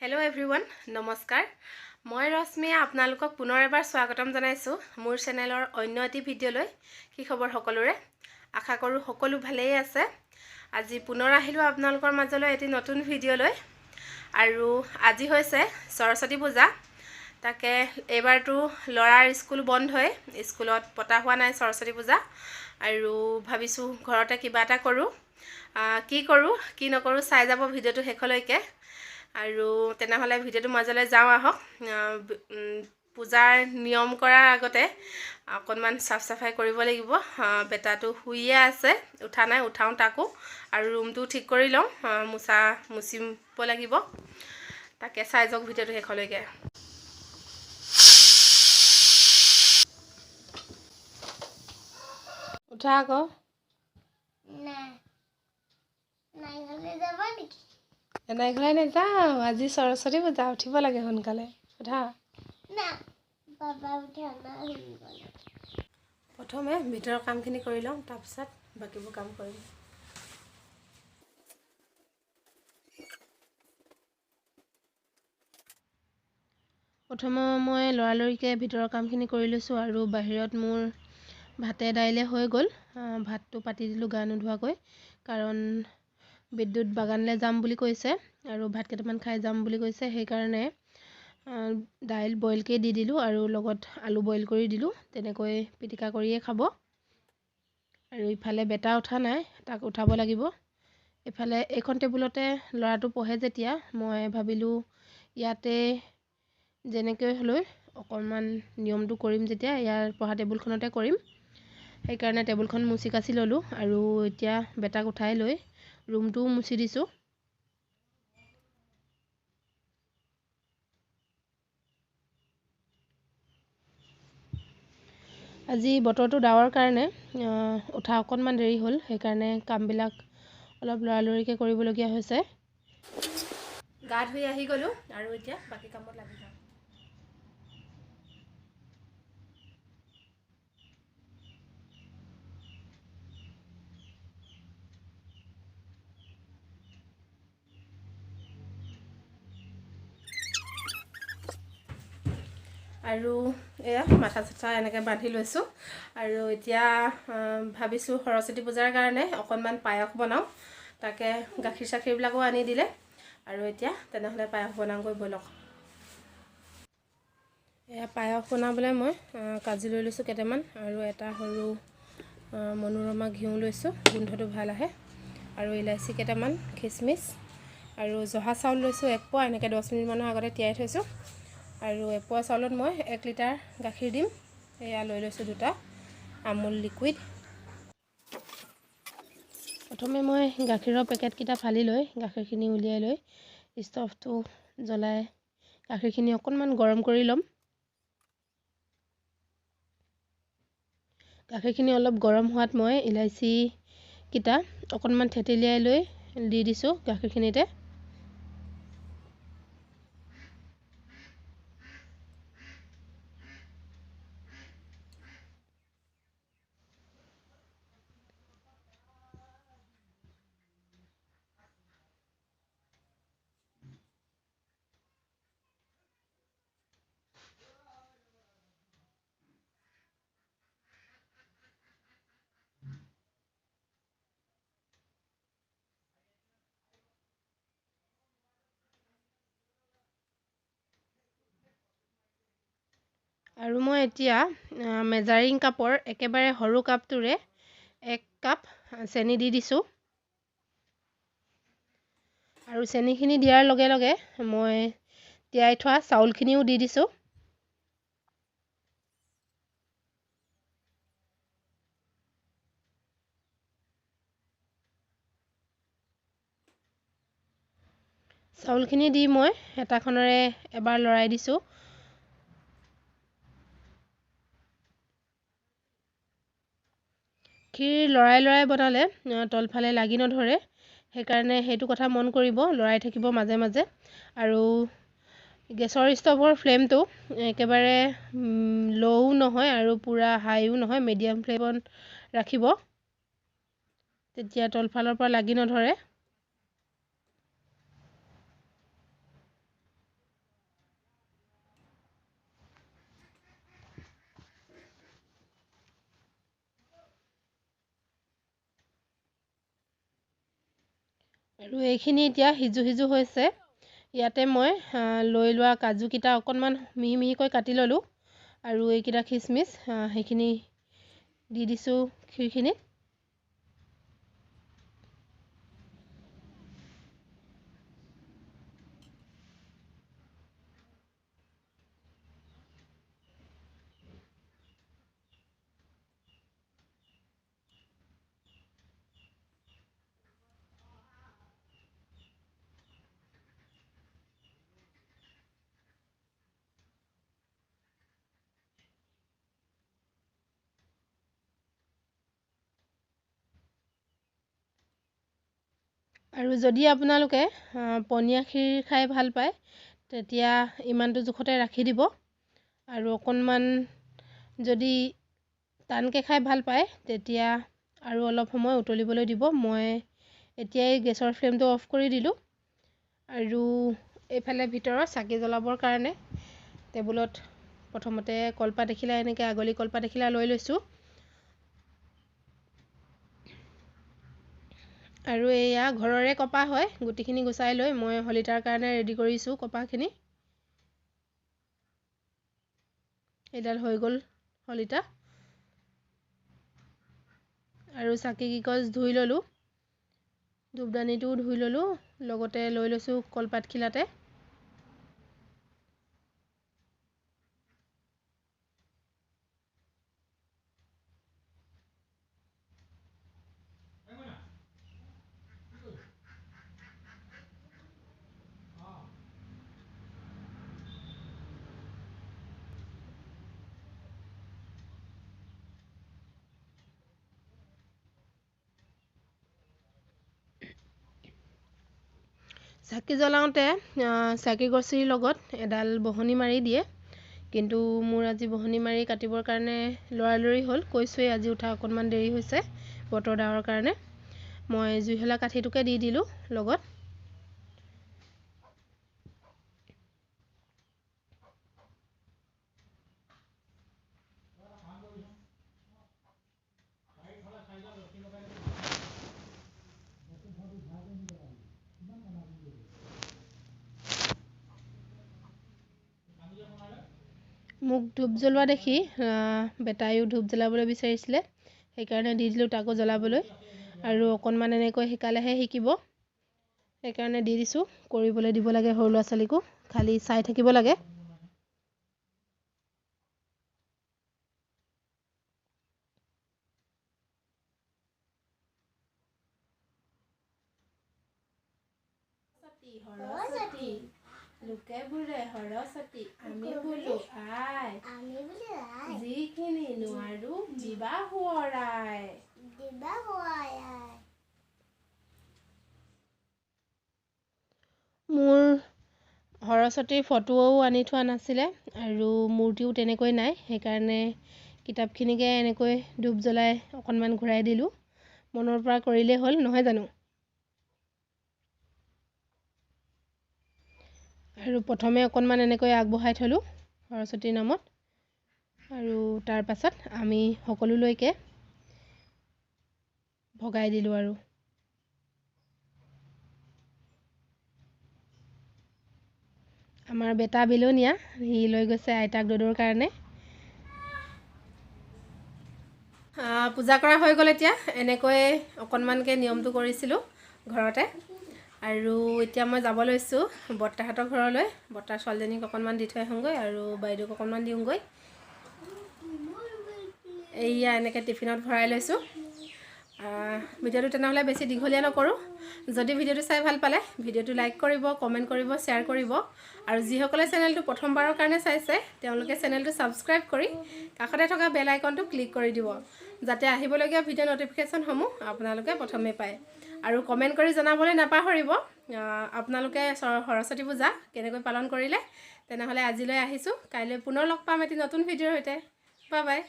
Hello everyone, নমস্কাৰ মই ৰশ্মিয়ে আপোনালোকক পুনৰ এবাৰ স্বাগতম জনাইছো মোৰ চেনেলৰ অন্য এটি ভিডিঅ'লৈ কি খবৰ সকলোৰে আশা কৰো সকলো ভালেই আছে আজি পুনৰ আহিলো আপোনালোকৰ মাজলৈ এটি নতুন ভিডিঅ'লৈ আৰু আজি হৈছে সৰস্বতী পূজা তাকে এবাৰটো লৰাৰ স্কুল বন্ধই স্কুলত পতা হোৱা নাই সৰস্বতী পূজা আৰু ভাবিছো ঘৰতে কিবা এটা কৰো কি কৰো কি নকৰো চাই যাব ভিডিঅ'টো শেষলৈকে আৰু তেনেহলে ভিডিঅ'টো মাজলৈ যাওঁ আহক পূজাৰ নিয়ম কৰাৰ আগতে অকণমান সাফ সাফাই কৰিব লাগিব বেটাটো শুইয়ে আছে উঠা নাই উঠাও তাকো আৰু ৰুমটো ঠিক কৰি লওঁ মুচিব লাগিব তাকে চাই যাওক ভিডিঅ'টো শেষলৈকে উঠা আকৌ এনাই ঘূৰাই নাযাওঁ আজি সৰস্বতী পূজা উঠিব লাগে সোনকালে উঠা প্ৰথমে ভিতৰৰ কামখিনি কৰি লওঁ তাৰপিছত বাকীবোৰ কাম কৰিম প্ৰথমে মই লৰালৰিকে ভিতৰৰ কামখিনি কৰি লৈছোঁ আৰু বাহিৰত মোৰ ভাতে দাইলে হৈ গ'ল ভাতটো পাতি দিলোঁ গা নোধোৱাকৈ কাৰণ বিদ্যুৎ বাগানলৈ যাম বুলি কৈছে আৰু ভাত কেইটামান খাই যাম বুলি কৈছে সেইকাৰণে দাইল বইলকৈ দি দিলোঁ আৰু লগত আলু বইল কৰি দিলোঁ তেনেকৈ পিটিকা কৰিয়ে খাব আৰু ইফালে বেটা উঠা নাই তাক উঠাব লাগিব ইফালে এইখন টেবুলতে ল'ৰাটো পঢ়ে যেতিয়া মই ভাবিলোঁ ইয়াতে যেনেকৈ হ'লেও অকণমান নিয়মটো কৰিম যেতিয়া ইয়াৰ পঢ়া টেবুলখনতে কৰিম সেইকাৰণে টেবুলখন মুচি কাচি ল'লোঁ আৰু এতিয়া বেটাক উঠাই লৈ ৰুমটোও মুচি দিছোঁ আজি বতৰটো ডাৱৰ কাৰণে উঠা অকণমান দেৰি হ'ল সেইকাৰণে কামবিলাক অলপ লৰালৰিকৈ কৰিবলগীয়া হৈছে গা ধুই আহি গ'লোঁ আৰু এতিয়া বাকী কামত লাগি যাওঁ আৰু এয়া মাথা চাথা এনেকৈ বান্ধি লৈছোঁ আৰু এতিয়া ভাবিছোঁ সৰস্বতী পূজাৰ কাৰণে অকণমান পায়স বনাওঁ তাকে গাখীৰ চাখীৰবিলাকো আনি দিলে আৰু এতিয়া তেনেহ'লে পায়স বনাওঁগৈ ব'লক এয়া পায়স বনাবলৈ মই কাজু লৈ লৈছোঁ কেইটামান আৰু এটা সৰু মনোৰমা ঘিউ লৈছোঁ গোন্ধটো ভাল আহে আৰু ইলাচি কেইটামান খিচমিচ আৰু জহা চাউল লৈছোঁ 1 পোৱা এনেকৈ 10 মিনিটমানৰ আগতে তিয়াই থৈছোঁ আৰু 1 পোৱা চাউলত মই 1 লিটাৰ গাখীৰ দিম এয়া লৈ লৈছোঁ 2টা আমুল লিকুইড প্ৰথমে মই গাখীৰৰ পেকেটকেইটা ফালি লৈ গাখীৰখিনি উলিয়াই লৈ ষ্টভটো জ্বলাই গাখীৰখিনি অকণমান গৰম কৰি ল'ম গাখীৰখিনি অলপ গৰম হোৱাত মই ইলাচি কেইটা অকণমান থেতেলিয়াই লৈ দি দিছোঁ গাখীৰখিনিতে আৰু মই এতিয়া মেজাৰিং কাপৰ একেবাৰে সৰু কাপটোৰে 1 কাপ চেনি দি দিছোঁ আৰু চেনিখিনি দিয়াৰ লগে লগে মই তিয়াই থোৱা চাউলখিনিও দি দিছোঁ চাউলখিনি দি মই হেতাখনেৰে এবাৰ লৰাই দিছোঁ ক্ষীৰ লৰাই বনালে তলফালে লাগি নধৰে সেইকাৰণে সেইটো কথা মন কৰিব লৰাই থাকিব মাজে মাজে আৰু গেছৰ ষ্টভৰ ফ্লেমটো একেবাৰে লও নহয় আৰু পুৰা হাইও নহয় মিডিয়াম ফ্লেমত ৰাখিব তেতিয়া তলফালৰ পৰা লাগি নধৰে আৰু এইখিনি এতিয়া সিজু হৈছে। ইয়াতে মই লৈ লোৱা কাজুকেইটা অকণমান মিহি মিহিকৈ কাটি ল'লোঁ আৰু এইকেইটা খিচমিচ সেইখিনি দি দিছোঁ ক্ষীৰখিনিত। আৰু যদি আপোনালোকে পনীয়া ক্ষীৰ খাই ভাল পায় তেতিয়া ইমানটো জোখতে ৰাখি দিব। আৰু অকণমান যদি টানকৈ খাই ভাল পায় তেতিয়া আৰু অলপ সময় উতলিবলৈ দিব। মই এতিয়াই গেছৰ ফ্লেমটো অফ কৰি দিলোঁ। আৰু এইফালে ভিতৰত চাকি জ্বলাবৰ কাৰণে টেবুলত প্ৰথমতে কলপাত এখিলা এনেকৈ আগলি কলপাত এখিলা লৈ লৈছোঁ। আৰু এয়া ঘৰৰে কপাহ হয়, গুটিখিনি গুচাই লৈ মই শলিতাৰ কাৰণে ৰেডি কৰিছোঁ কপাহখিনি। এইডাল হৈ গ'ল শলিতা। আৰু চাকি কিগছ ধুই ল'লোঁ, ধূপদানিটোও ধুই ল'লোঁ, লগতে লৈ লৈছোঁ কলপাতখিলাতে। চাকি জ্বলাওঁতে চাকি গছিৰ লগত এডাল বহনি মাৰি দিয়ে, কিন্তু মোৰ আজি বহনি মাৰি কাটিবৰ কাৰণে লৰালৰি হ'ল। কৈছোঁৱেই আজি উঠা অকণমান দেৰি হৈছে বতৰ ডাৱৰ কাৰণে। মই জুইশলা কাঠিটোকে দি দিলোঁ লগত। মোক ধূপ জ্বলোৱা দেখি বেটাইও ধূপ জ্বলাবলৈ বিচাৰিছিলে, সেইকাৰণে দি দিলোঁ তাকো জ্বলাবলৈ। আৰু অকণমান এনেকৈ শিকালেহে শিকিব, সেইকাৰণে দি দিছোঁ। কৰিবলৈ দিব লাগে সৰু ল'ৰা ছোৱালীকো, খালি চাই থাকিব লাগে। সৰস্বতী লোকে বোলে সৰস্বতী, আমি বোলো আই, যিখিনি নোৱাৰো দিবা শুৱৰাই। মোৰ সৰস্বতীৰ ফটোও আনি থোৱা নাছিলে আৰু মূৰ্তিও তেনেকৈ নাই, সেইকাৰণে কিতাপখিনিকে এনেকৈ ধূপ জ্বলাই অকণমান ঘূৰাই দিলোঁ। মনৰ পৰা কৰিলেই হ'ল, নহয় জানো? আৰু প্ৰথমে অকণমান এনেকৈ আগবঢ়াই থলোঁ সৰস্বতীৰ নামত, আৰু তাৰ পাছত আমি সকলোলৈকে ভগাই দিলোঁ। আৰু আমাৰ বেটা বিলনীয়া, সি লৈ গৈছে আইতাক দদৌৰ কাৰণে। পূজা কৰা হৈ গ'ল। এতিয়া এনেকৈ অকণমানকৈ নিয়মটো কৰিছিলোঁ ঘৰতে। আৰু এতিয়া মই যাব লৈছোঁ বৰ্তাহঁতৰ ঘৰলৈ। বৰ্তাৰ ছোৱালীজনীক অকণমান দি থৈ আহোঁগৈ আৰু বাইদেউক অকণমান দিওঁগৈ। এইয়া এনেকৈ টিফিনত ভৰাই লৈছোঁ। ভিডিঅ'টো তেনেহ'লে বেছি দীঘলীয়া নকৰোঁ। যদি ভিডিঅ'টো চাই ভাল পালে ভিডিঅ'টো লাইক কৰিব, কমেণ্ট কৰিব, শ্বেয়াৰ কৰিব। আৰু যিসকলে চেনেলটো প্ৰথমবাৰৰ কাৰণে চাইছে তেওঁলোকে চেনেলটো ছাবস্ক্ৰাইব কৰি কাষতে থকা বেল আইকনটো ক্লিক কৰি দিব, যাতে আহিবলগীয়া ভিডিঅ' ন'টিফিকেশ্যনসমূহ আপোনালোকে প্ৰথমে পায়। আৰু কমেণ্ট কৰি জনাবলৈ নাপাহৰিব আপোনালোকে সৰস্বতী পূজা কেনেকৈ পালন কৰিলে। তেনেহ'লে আজিলৈ আহিছোঁ, কাইলৈ পুনৰ লগ পাম এটি নতুন ভিডিঅ'ৰ সৈতে। Bye bye.